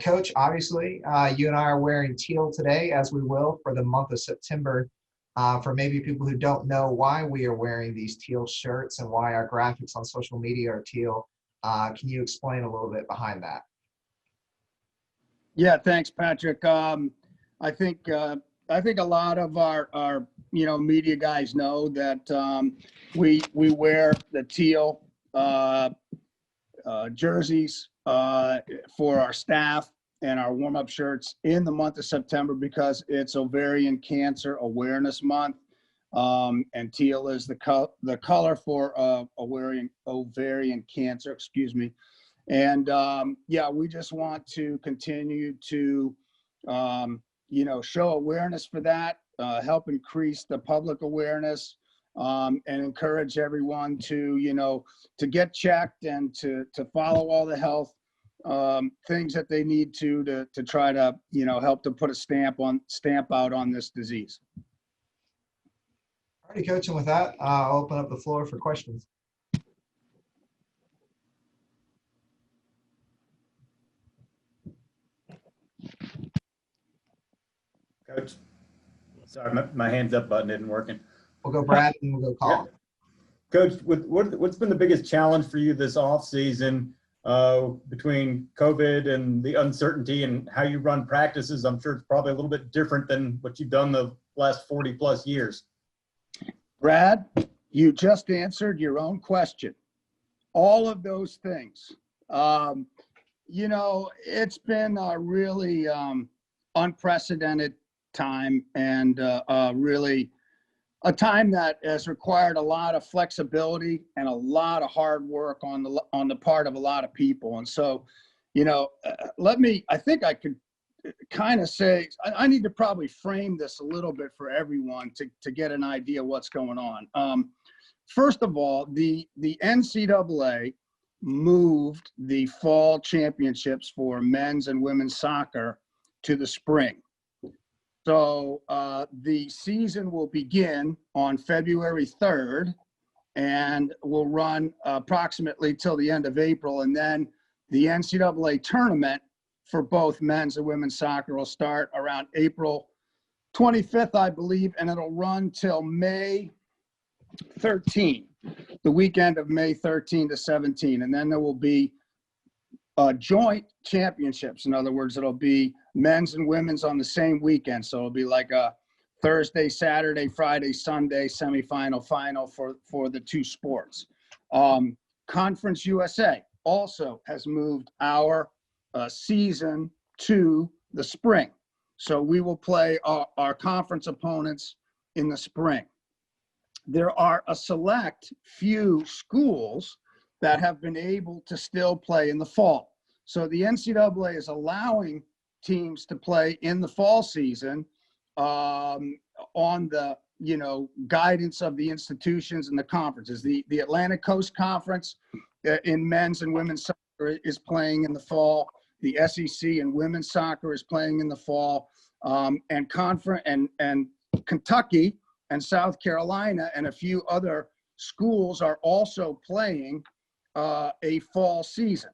Coach, obviously, you and I are wearing teal today, as we will for the month of September. For maybe people who don't know why we are wearing these teal shirts and why our graphics on social media are teal, can you explain a little bit behind that? Yeah, thanks, Patrick. I think a lot of our media guys know that we wear the teal jerseys for our staff and our warm-up shirts in the month of September because it's Ovarian Cancer Awareness Month, and teal is the color for ovarian cancer. Excuse me. And yeah, we just want to continue to show awareness for that, help increase the public awareness, and encourage everyone to get checked and to follow all the health things that they need to try to help to put a stamp out on this disease. All righty, Coach, and with that, I'll open up the floor for questions. Coach, sorry, my hands up button isn't working. We'll go Brad and we'll go Colin. Yeah. Coach, what's been the biggest challenge for you this off season between COVID and the uncertainty and how you run practices? I'm sure it's probably a little bit different than what you've done the last 40 plus years. Brad, you just answered your own question. All of those things. It's been a really unprecedented time and really a time that has required a lot of flexibility and a lot of hard work on the part of a lot of people. And so, I think I could kind of say, I need to probably frame this a little bit for everyone to get an idea what's going on. First of all, the NCAA moved the fall championships for men's and women's soccer to the spring. So the season will begin on February 3rd and will run approximately till the end of April. And then the NCAA tournament for both men's and women's soccer will start around April 25th, I believe, and it'll run till May 13, the weekend of May 13 to 17. And then there will be joint championships. In other words, it'll be men's and women's on the same weekend. So it'll be like a Thursday, Saturday, Friday, Sunday, semifinal, final for the two sports. Conference USA also has moved our season to the spring. So we will play our conference opponents in the spring. There are a select few schools that have been able to still play in the fall. So the NCAA is allowing teams to play in the fall season on the guidance of the institutions and the conferences. The Atlantic Coast Conference in men's and women's soccer is playing in the fall. The SEC in women's soccer is playing in the fall, and Kentucky and South Carolina and a few other schools are also playing a fall season.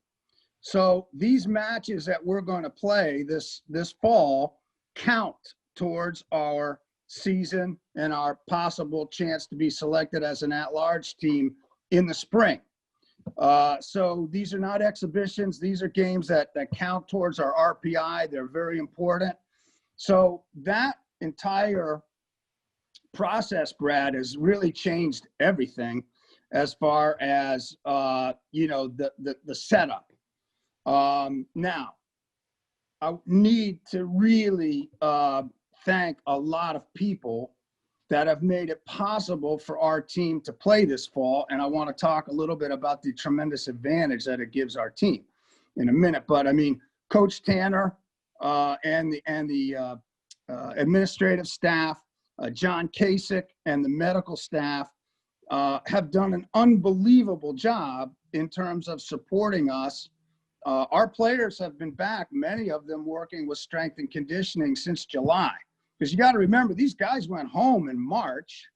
So these matches that we're going to play this fall count towards our season and our possible chance to be selected as an at-large team in the spring. So these are not exhibitions. These are games that count towards our RPI. They're very important. So that entire process, Brad, has really changed everything as far as, the setup. Now, I need to really thank a lot of people that have made it possible for our team to play this fall. And I want to talk a little bit about the tremendous advantage that it gives our team in a minute. But I mean, Coach Tanner and the administrative staff, John Kasich and the medical staff have done an unbelievable job in terms of supporting us. Our players have been back, many of them working with strength and conditioning since July. Because you got to remember, these guys went home in March.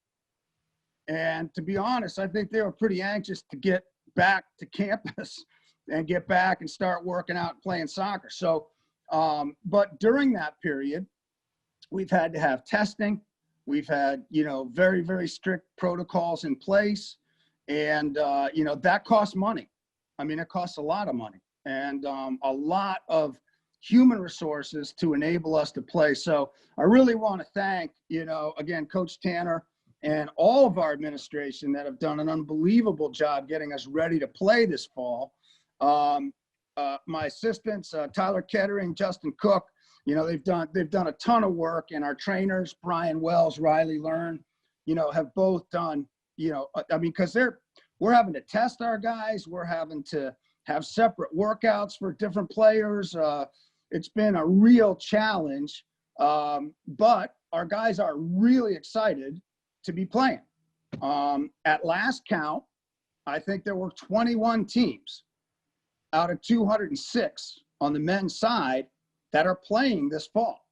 And to be honest, I think they were pretty anxious to get back to campus and get back and start working out and playing soccer. So But during that period, we've had to have testing. We've had, very, very strict protocols in place. And, that costs money. I mean, it costs a lot of money and a lot of human resources to enable us to play. So I really want to thank, again, Coach Tanner and all of our administration that have done an unbelievable job getting us ready to play this fall. My assistants, Tyler Kettering, Justin Cook, they've done a ton of work, and our trainers, Brian Wells, Riley Learn, have both done, because we're having to test our guys. We're having to have separate workouts for different players. It's been a real challenge, but our guys are really excited to be playing. At last count, I think there were 21 teams out of 206 on the men's side that are playing this fall.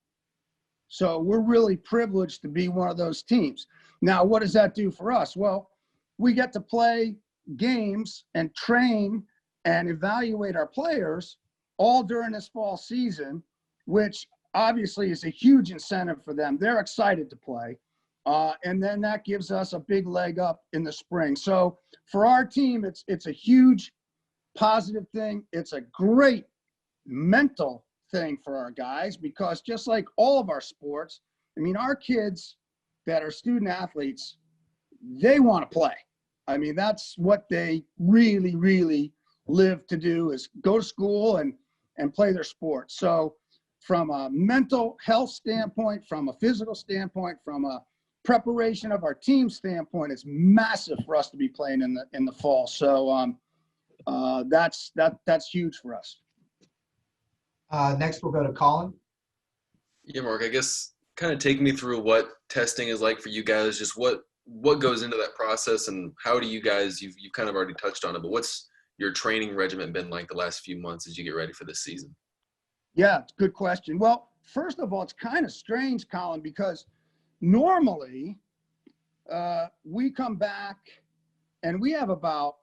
So we're really privileged to be one of those teams. Now, what does that do for us? Well, we get to play games and train and evaluate our players all during this fall season, which obviously is a huge incentive for them. They're excited to play. And then that gives us a big leg up in the spring. So for our team, it's a huge positive thing. It's a great mental thing for our guys, because just like all of our sports, I mean, our kids that are student athletes, they want to play. I mean, that's what they really, really live to do, is go to school and play their sport. So from a mental health standpoint, from a physical standpoint, from a preparation of our team standpoint, it's massive for us to be playing in the fall. So that's huge for us. Next, we'll go to Colin. Yeah, Mark, I guess kind of take me through what testing is like for you guys, just what goes into that process, and how do you guys, you've kind of already touched on it, but what's your training regimen been like the last few months as you get ready for this season? Yeah, it's a good question. Well, first of all, it's kind of strange, Colin, because normally we come back and we have about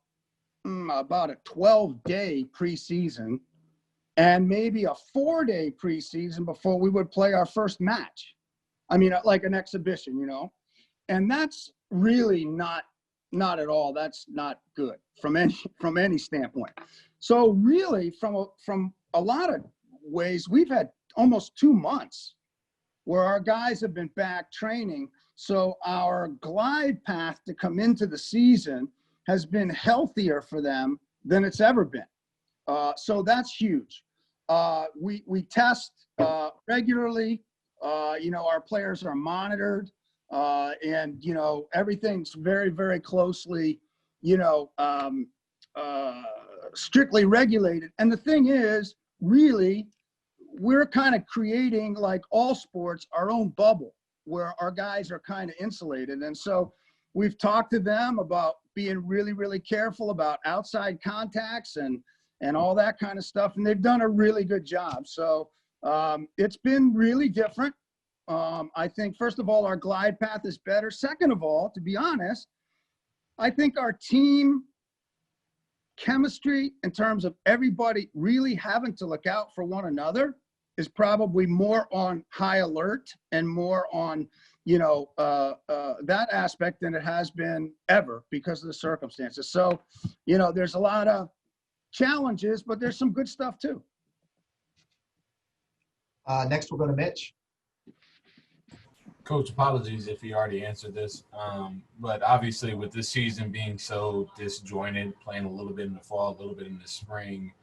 a 12-day preseason and maybe a 4-day preseason before we would play our first match. I mean, like an exhibition, and that's really not at all. That's not good from any standpoint. So really, from a lot of ways, we've had almost 2 months where our guys have been back training. So our glide path to come into the season has been healthier for them than it's ever been. So that's huge. We test regularly. Our players are monitored, and everything's very, very closely, strictly regulated. And the thing is, really, we're kind of creating, like all sports, our own bubble where our guys are kind of insulated. And so we've talked to them about being really, really careful about outside contacts and all that kind of stuff. And they've done a really good job. So it's been really different. I think, first of all, our glide path is better. Second of all, to be honest, I think our team chemistry, in terms of everybody really having to look out for one another, is probably more on high alert and more on, that aspect than it has been ever because of the circumstances. So, there's a lot of challenges, but there's some good stuff too. Next, we'll go to Mitch. Coach, apologies if you already answered this, but obviously with this season being so disjointed, playing a little bit in the fall, a little bit in the spring,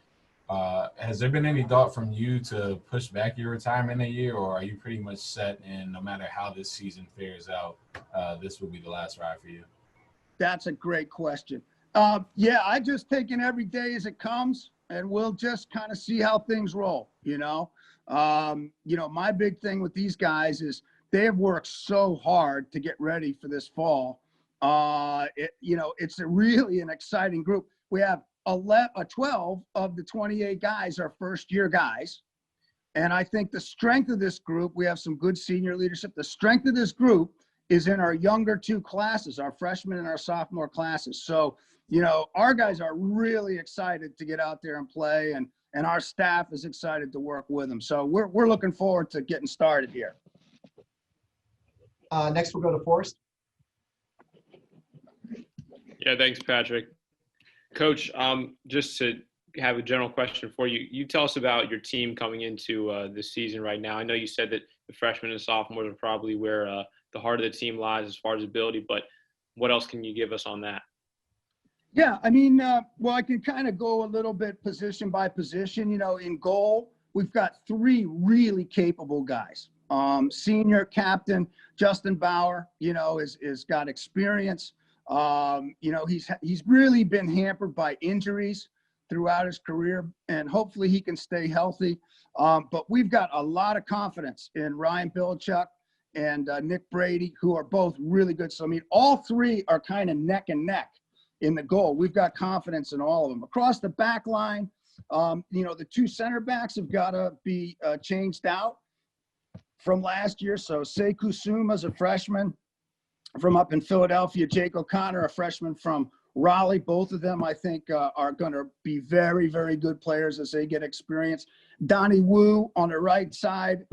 has there been any thought from you to push back your retirement a year, or are you pretty much set and no matter how this season fares out, this will be the last ride for you? That's a great question. I just taken every day as it comes, and we'll just kind of see how things roll, my big thing with these guys is they have worked so hard to get ready for this fall. It's really an exciting group. We have 12 of the 28 guys are first-year guys. And I think the strength of this group, we have some good senior leadership. The strength of this group is in our younger two classes, our freshman and our sophomore classes. So, our guys are really excited to get out there and play, and our staff is excited to work with them. So we're looking forward to getting started here. Next, we'll go to Forrest. Yeah, thanks, Patrick. Coach, just to have a general question for you. You tell us about your team coming into this season right now. I know you said that the freshmen and sophomores are probably where the heart of the team lies as far as ability, but what else can you give us on that? Yeah, I mean, well, I can kind of go a little bit position by position. In goal, we've got 3 really capable guys. Senior captain Justin Bauer, is got experience. He's really been hampered by injuries throughout his career, and hopefully he can stay healthy. But we've got a lot of confidence in Ryan Billichuk and Nick Brady, who are both really good. So, I mean, all 3 are kind of neck and neck in the goal. We've got confidence in all of them. Across the back line, the 2 center backs have got to be changed out from last year. So Sekou Suma's a freshman from up in Philadelphia. Jake O'Connor, a freshman from Raleigh. Both of them, I think, are going to be very, very good players as they get experience. Donnie Wu on the right side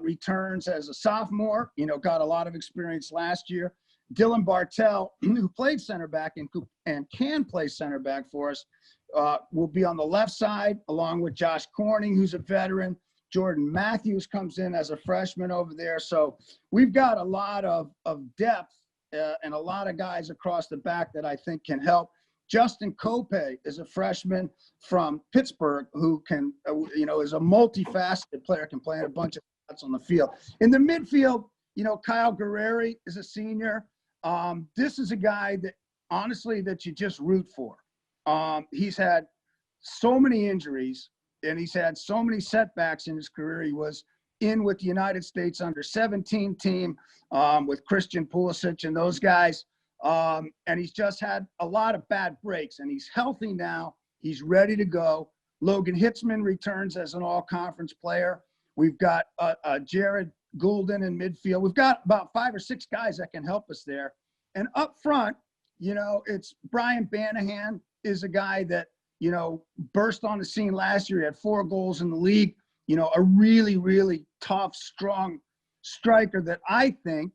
returns as a sophomore, got a lot of experience last year. Dylan Bartell, who played center back and can play center back for us, will be on the left side, along with Josh Corning, who's a veteran. Jordan Matthews comes in as a freshman over there. So we've got a lot of depth and a lot of guys across the back that I think can help. Justin Cope is a freshman from Pittsburgh who can, is a multifaceted player, can play in a bunch of spots on the field. In the midfield, Kyle Guerreri is a senior. This is a guy that, honestly, that you just root for. He's had so many injuries, and he's had so many setbacks in his career. He was in with the United States under-17 team with Christian Pulisic and those guys. And he's just had a lot of bad breaks, and he's healthy now. He's ready to go. Logan Hitzman returns as an all-conference player. We've got Jared Goulden in midfield. We've got about 5 or 6 guys that can help us there. And up front, it's Brian Banahan is a guy that, burst on the scene last year. He had 4 goals in the league. A really, really tough, strong striker that I think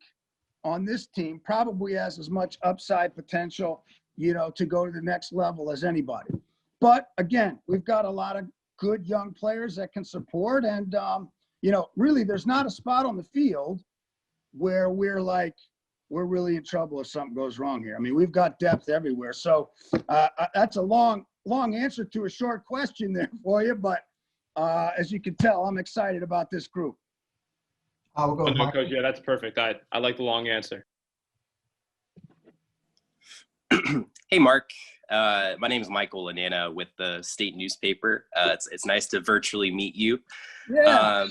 on this team probably has as much upside potential, to go to the next level as anybody. But again, we've got a lot of good young players that can support. And, really there's not a spot on the field where we're really in trouble if something goes wrong here. I mean, we've got depth everywhere. So that's a long answer to a short question there for you. But as you can tell, I'm excited about this group. We'll go with No, Michael. Coach, yeah, that's perfect. I like the long answer. Hey, Mark. My name is Michael Lanana with the state newspaper. It's nice to virtually meet you. Yeah.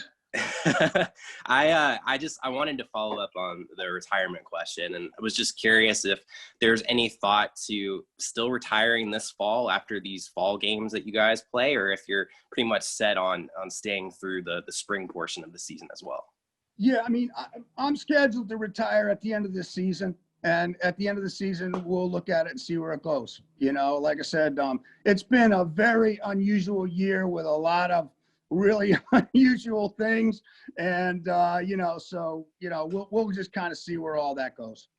I wanted to follow up on the retirement question, and I was just curious if there's any thought to still retiring this fall after these fall games that you guys play, or if you're pretty much set on staying through the spring portion of the season as well. Yeah, I mean, I'm scheduled to retire at the end of this season. And at the end of the season, we'll look at it and see where it goes. Like I said, it's been a very unusual year with a lot of really unusual things. And, we'll just kind of see where all that goes.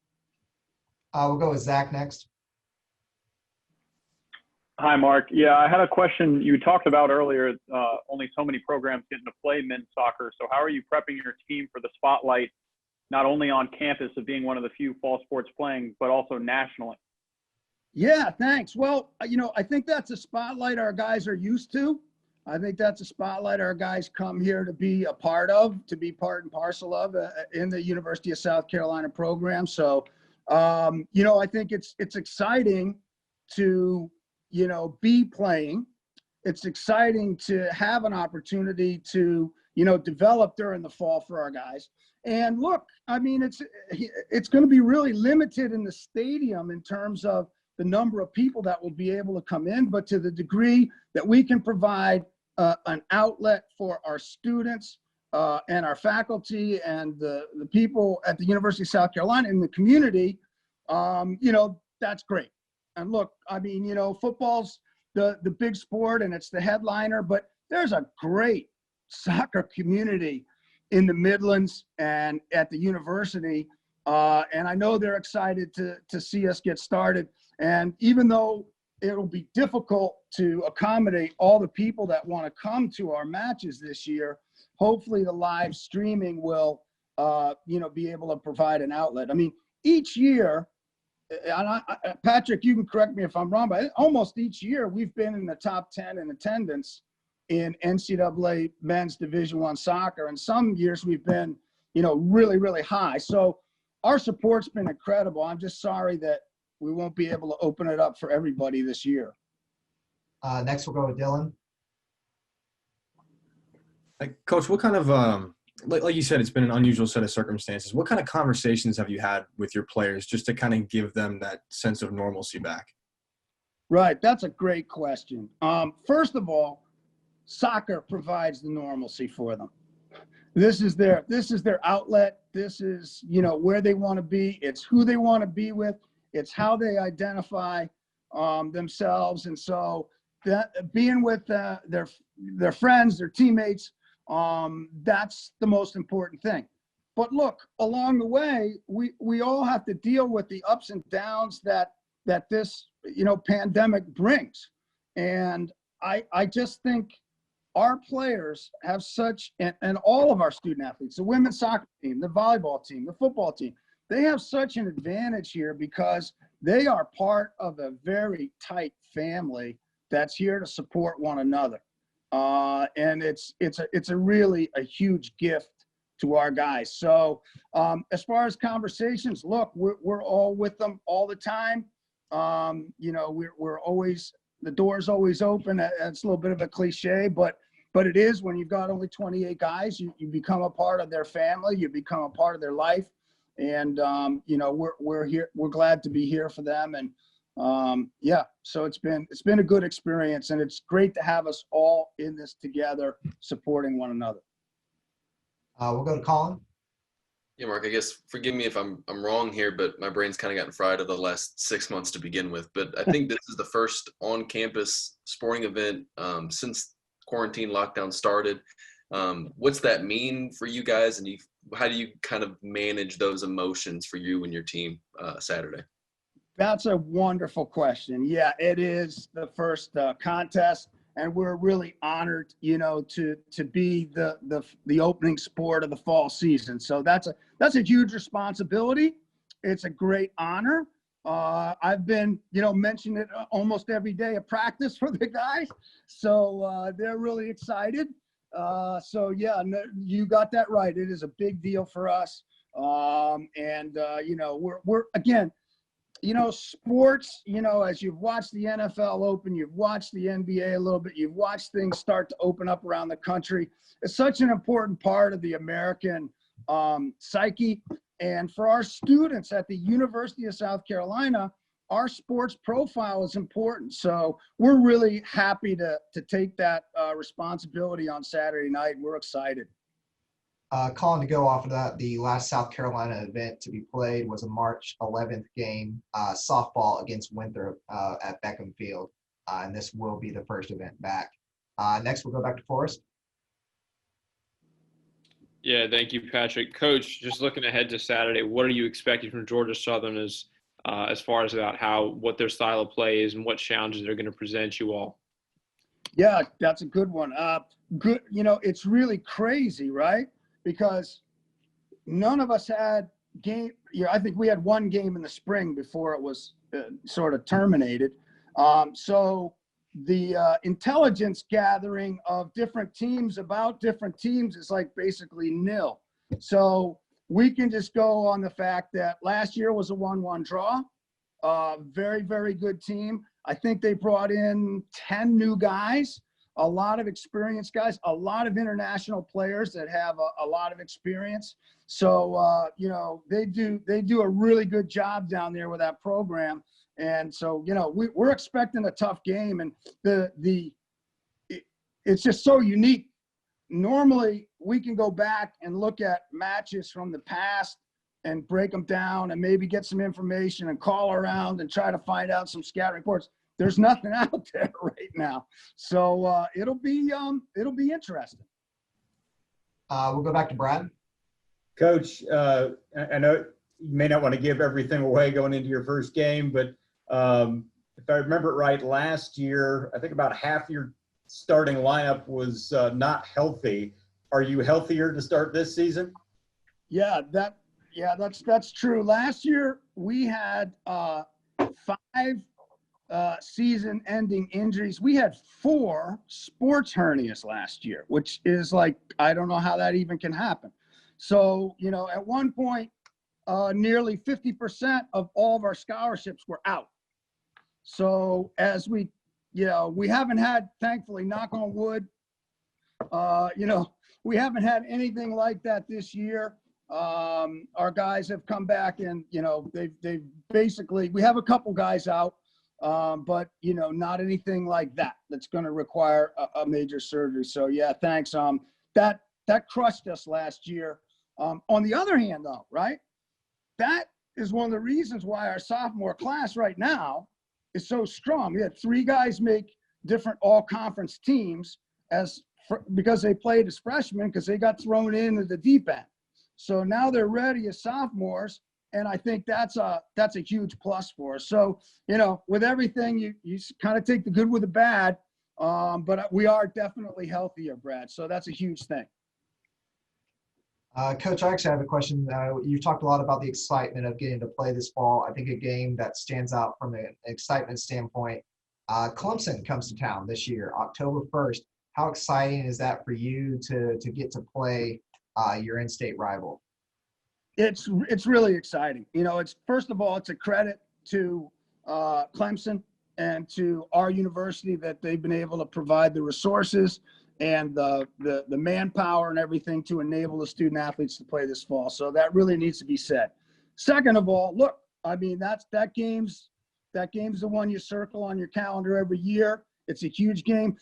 We'll go with Zach next. Hi, Mark. Yeah, I had a question. You talked about earlier, only so many programs getting to play men's soccer. So how are you prepping your team for the spotlight, not only on campus of being one of the few fall sports playing, but also nationally? Yeah, thanks. Well, I think that's a spotlight our guys are used to. I think that's a spotlight our guys come here to be a part of, to be part and parcel of in the University of South Carolina program. So, I think it's exciting to, be playing. It's exciting to have an opportunity to, develop during the fall for our guys. And look, I mean, it's going to be really limited in the stadium in terms of the number of people that will be able to come in, but to the degree that we can provide an outlet for our students and our faculty and the people at the University of South Carolina in the community, that's great. And look, I mean, you know, football's the big sport and it's the headliner, but there's a great soccer community in the Midlands and at the university. And I know they're excited to see us get started. And even though it'll be difficult to accommodate all the people that want to come to our matches this year, hopefully the live streaming will, you know, be able to provide an outlet. I mean, each year, and Patrick, you can correct me if I'm wrong, but almost each year we've been in the top 10 in attendance in NCAA men's Division I soccer. And some years we've been, you know, really, really high. So our support's been incredible. I'm just sorry that we won't be able to open it up for everybody this year. Next, we'll go with Dylan. Coach, what kind of, like you said, it's been an unusual set of circumstances. What kind of conversations have you had with your players just to kind of give them that sense of normalcy back? Right. That's a great question. First of all, soccer provides the normalcy for them. This is their outlet. This is, you know, where they want to be. It's who they want to be with. It's how they identify themselves. And so that being with their friends, their teammates, that's the most important thing. But look, along the way, we all have to deal with the ups and downs that this, you know, pandemic brings. And I just think our players have such, and all of our student athletes, the women's soccer team, the volleyball team, the football team, they have such an advantage here because they are part of a very tight family that's here to support one another. And it's a really a huge gift to our guys. So as far as conversations, look, we're all with them all the time. You know, we're always, the door's always open. It's a little bit of a cliche, but it is. When you've got only 28 guys, you become a part of their family, you become a part of their life. And you know, we're here, we're glad to be here for them. And yeah, so it's been a good experience, and it's great to have us all in this together, supporting one another. We'll go to Colin. Yeah, Mark, I guess forgive me if I'm wrong here, but my brain's kind of gotten fried over the last 6 months to begin with. But I think this is the first on-campus sporting event since quarantine lockdown started. What's that mean for you guys, and how do you kind of manage those emotions for you and your team Saturday? That's a wonderful question. Yeah, it is the first contest, and we're really honored, you know, to be the opening sport of the fall season. So that's a huge responsibility. It's a great honor. I've been, you know, mentioning it almost every day of practice for the guys. So they're really excited. So yeah, you got that right. It is a big deal for us. You know, we're again, you know, sports, you know, as you've watched the NFL open, you've watched the NBA a little bit, you've watched things start to open up around the country. It's such an important part of the American psyche. And for our students at the University of South Carolina, our sports profile is important. So we're really happy to take that responsibility on Saturday night. We're excited. Colin, to go off of that, the last South Carolina event to be played was a March 11th game, softball against Winthrop at Beckham Field. And this will be the first event back. Next, we'll go back to Forrest. Yeah, thank you, Patrick. Coach, just looking ahead to Saturday, what are you expecting from Georgia Southern as far as about what their style of play is and what challenges they're going to present you all? Yeah, that's a good one. Good, you know, it's really crazy, right? Because none of us had game. You know, I think we had one game in the spring before it was sort of terminated. So the intelligence gathering of different teams about different teams is like basically nil. So we can just go on the fact that last year was a 1-1 draw. Very, very good team. I think they brought in 10 new guys, a lot of experienced guys, a lot of international players that have a lot of experience. So, you know, they do a really good job down there with that program. And so, you know, we're expecting a tough game, and it's just so unique. Normally we can go back and look at matches from the past and break them down and maybe get some information and call around and try to find out some scout reports. There's nothing out there right now. So it'll be interesting. We'll go back to Brad. Coach, I know you may not want to give everything away going into your first game, but if I remember it right, last year, I think about half your starting lineup was not healthy. Are you healthier to start this season? Yeah, that's true. Last year we had 5 season-ending injuries. We had 4 sports hernias last year, which is like, I don't know how that even can happen. So, at one point, nearly 50% of all of our scholarships were out. So as we haven't had, thankfully, knock on wood, we haven't had anything like that this year. Our guys have come back and, they've basically, we have a couple guys out, but, not anything like that that's going to require a major surgery. So, yeah, thanks. That crushed us last year. On the other hand, though, right, that is one of the reasons why our sophomore class right now is so strong. We had 3 guys make different all-conference teams because they played as freshmen because they got thrown into the deep end. So now they're ready as sophomores, and I think that's a huge plus for us. So, with everything, you kind of take the good with the bad, but we are definitely healthier, Brad. So that's a huge thing. Coach, I actually have a question. You talked a lot about the excitement of getting to play this fall. I think a game that stands out from an excitement standpoint, Clemson comes to town this year, October 1st. How exciting is that for you to get to play your in-state rival? It's really exciting. It's, first of all, it's a credit to Clemson and to our university that they've been able to provide the resources and the manpower and everything to enable the student athletes to play this fall. So that really needs to be said. Second of all, look, I mean, that game's the one you circle on your calendar every year. It's a huge game.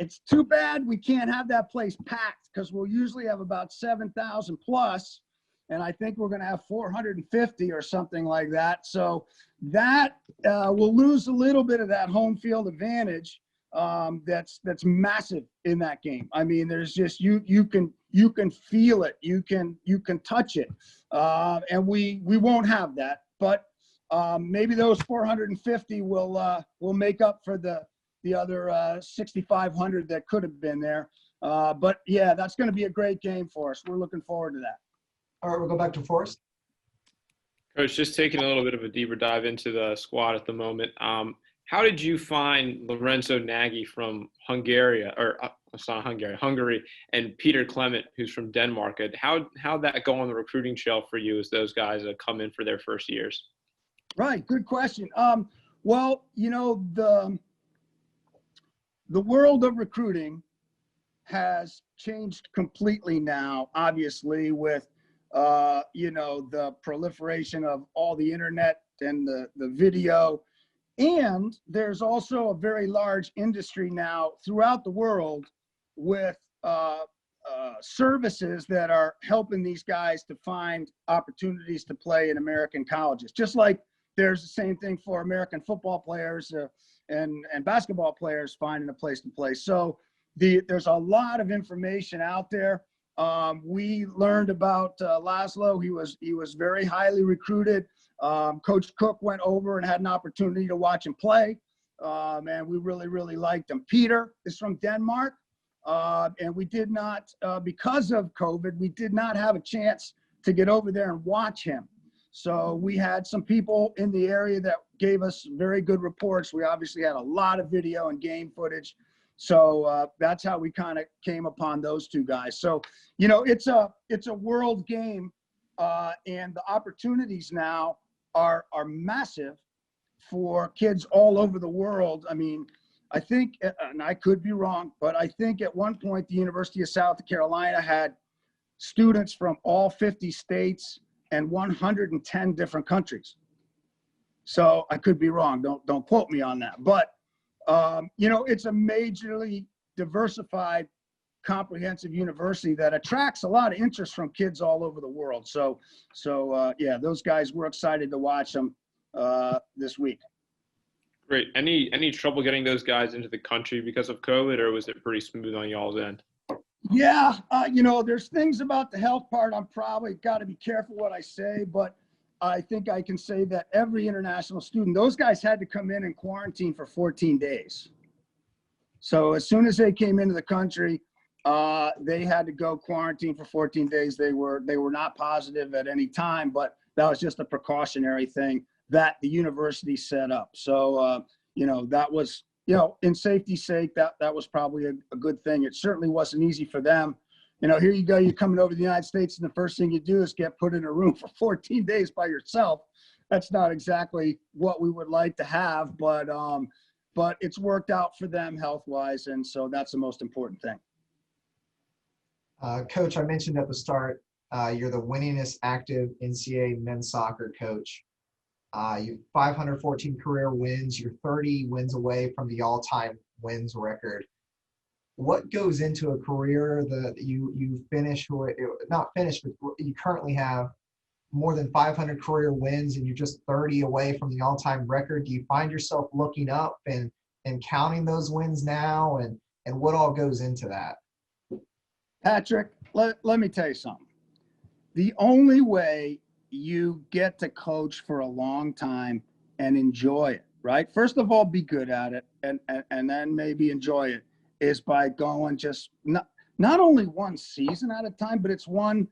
It's too bad we can't have that place packed because we'll usually have about 7,000 plus, and I think we're going to have 450 or something like that. So that will lose a little bit of that home field advantage. That's massive in that game. I mean, there's just you can feel it, you can touch it, and we won't have that. But maybe those 450 will make up for the other 6,500 that could have been there. But yeah, that's going to be a great game for us. We're looking forward to that. All right, we'll go back to Forrest. Coach, just taking a little bit of a deeper dive into the squad at the moment. How did you find Lorenzo Nagy from Hungary, and Peter Clement, who's from Denmark? And how'd that go on the recruiting shelf for you as those guys come in for their first years? Right, good question. Well, the world of recruiting has changed completely now, obviously, with the proliferation of all the internet and the video. And there's also a very large industry now throughout the world with services that are helping these guys to find opportunities to play in American colleges. Just like there's the same thing for American football players and basketball players finding a place to play. So there's a lot of information out there. We learned about Laszlo. He was very highly recruited. Coach Cook went over and had an opportunity to watch him play, and we really, really liked him. Peter is from Denmark, and we did not, because of COVID, we did not have a chance to get over there and watch him. So we had some people in the area that gave us very good reports. We obviously had a lot of video and game footage. So that's how we kind of came upon those 2 guys. So, it's a world game, and the opportunities now are massive for kids all over the world. I mean, I think, and I could be wrong, but I think at one point the University of South Carolina had students from all 50 states and 110 different countries. So I could be wrong. Don't quote me on that. But, it's a majorly diversified comprehensive university that attracts a lot of interest from kids all over the world. So yeah, those guys, we're excited to watch them this week. Great. Any trouble getting those guys into the country because of COVID, or was it pretty smooth on y'all's end? Yeah, there's things about the health part. I'm probably got to be careful what I say, but I think I can say that every international student, those guys had to come in and quarantine for 14 days. So as soon as they came into the country, they had to go quarantine for 14 days. They were not positive at any time, but that was just a precautionary thing that the university set up. So, that was, in safety's sake, that was probably a good thing. It certainly wasn't easy for them. Here you go, you're coming over to the United States, and the first thing you do is get put in a room for 14 days by yourself. That's not exactly what we would like to have, but it's worked out for them health-wise, and so that's the most important thing. Coach, I mentioned at the start, you're the winningest active NCAA men's soccer coach. You have 514 career wins. You're 30 wins away from the all-time wins record. What goes into a career that you finish, or not finished, but you currently have more than 500 career wins, and you're just 30 away from the all-time record? Do you find yourself looking up and counting those wins now, and what all goes into that? Patrick, let me tell you something. The only way you get to coach for a long time and enjoy it, right? First of all, be good at it, and then maybe enjoy it, is by going just not only one season at a time, but it's one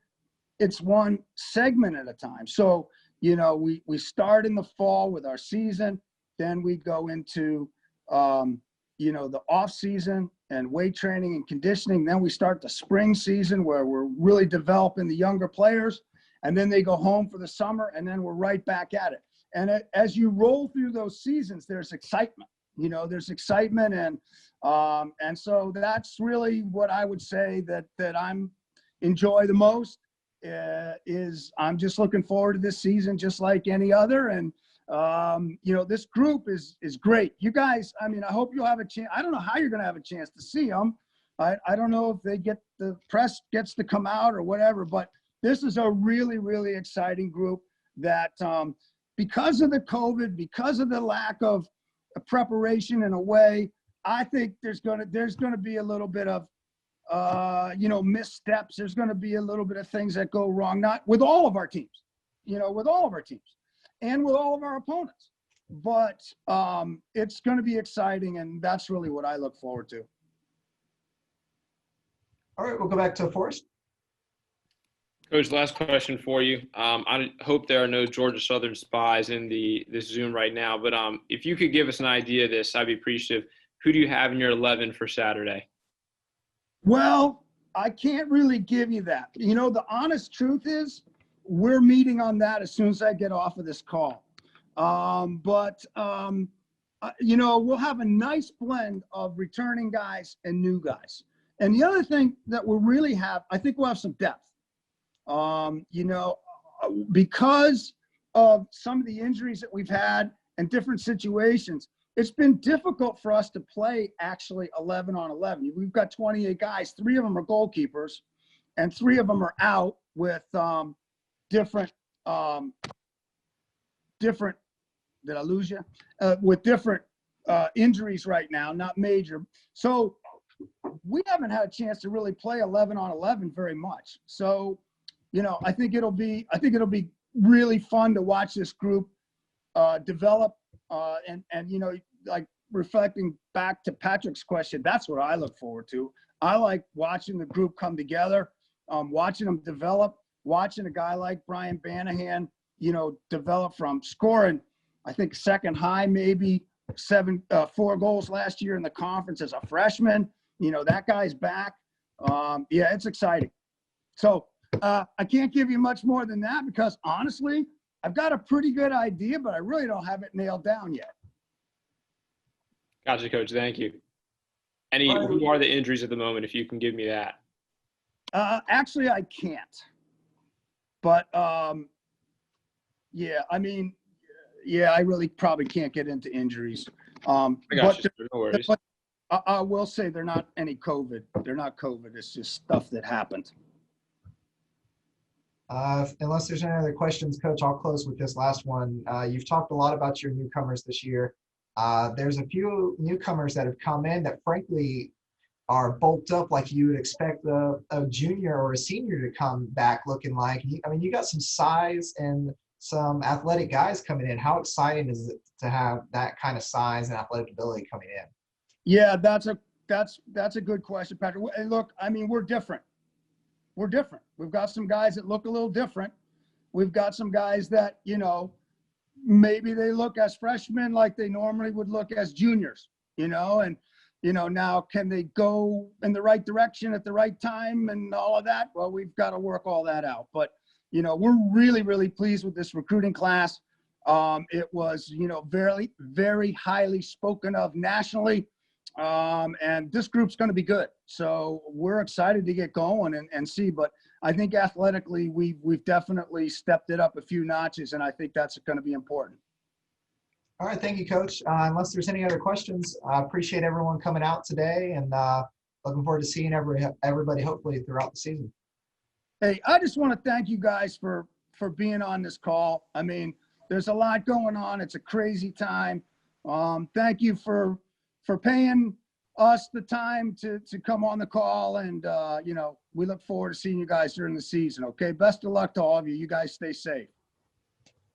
segment at a time. So, we start in the fall with our season, then we go into, the off season and weight training and conditioning. Then we start the spring season where we're really developing the younger players, and then they go home for the summer, and then we're right back at it. And as you roll through those seasons, there's excitement. There's excitement, and so that's really what I would say that I'm enjoy the most. Is I'm just looking forward to this season, just like any other. And this group is great. You guys, I hope you'll have a chance. I don't know how you're going to have a chance to see them. I don't know if the press gets to come out or whatever, but this is a really, really exciting group that because of the COVID, because of the lack of preparation in a way, I think there's going to be a little bit of missteps. There's going to be a little bit of things that go wrong, not with all of our teams, with all of our teams and with all of our opponents. But it's going to be exciting, and that's really what I look forward to. All right, we'll go back to Forrest. Coach, last question for you. I hope there are no Georgia Southern spies in this Zoom right now, but if you could give us an idea of this, I'd be appreciative. Who do you have in your 11 for Saturday? Well, I can't really give you that. The honest truth is we're meeting on that as soon as I get off of this call. We'll have a nice blend of returning guys and new guys. And the other thing that we'll really have, I think we'll have some depth. Because of some of the injuries that we've had and different situations, it's been difficult for us to play actually 11 on 11. We've got 28 guys. 3 of them are goalkeepers, and 3 of them are out with different. Did I lose you? With different injuries right now, not major. So we haven't had a chance to really play 11 on 11 very much. So, I think it'll be really fun to watch this group develop. And like reflecting back to Patrick's question, that's what I look forward to. I like watching the group come together, watching them develop, watching a guy like Brian Banahan, develop from scoring, I think second high, maybe 4 goals last year in the conference as a freshman. That guy's back. Yeah, it's exciting. So I can't give you much more than that because honestly, I've got a pretty good idea, but I really don't have it nailed down yet. Gotcha, Coach. Thank you. Who are the injuries at the moment, if you can give me that? Actually, I can't. But, I really probably can't get into injuries. I got you. No worries. I will say they're not any COVID. They're not COVID. It's just stuff that happened. Unless there's any other questions, Coach, I'll close with this last one. You've talked a lot about your newcomers this year. There's a few newcomers that have come in that frankly are bulked up like you would expect a junior or a senior to come back looking like. I mean, you got some size and some athletic guys coming in. How exciting is it to have that kind of size and athletic ability coming in? Yeah, that's a good question, Patrick. Look, I mean, we're different. We're different. We've got some guys that look a little different. We've got some guys that, you know, maybe they look as freshmen like they normally would look as juniors, you know, and, you know, now can they go in the right direction at the right time and all of that? Well, we've got to work all that out. But, you know, we're really, really pleased with this recruiting class. It was, you know, very, very highly spoken of nationally. And this group's going to be good. So we're excited to get going and see, but I think athletically, we've definitely stepped it up a few notches, and I think that's going to be important. All right. Thank you, Coach. Unless there's any other questions, I appreciate everyone coming out today, and looking forward to seeing everybody hopefully throughout the season. Hey, I just want to thank you guys for being on this call. I mean, there's a lot going on. It's a crazy time. Thank you for paying us the time to come on the call. And, you know, we look forward to seeing you guys during the season. Okay. Best of luck to all of you. You guys stay safe.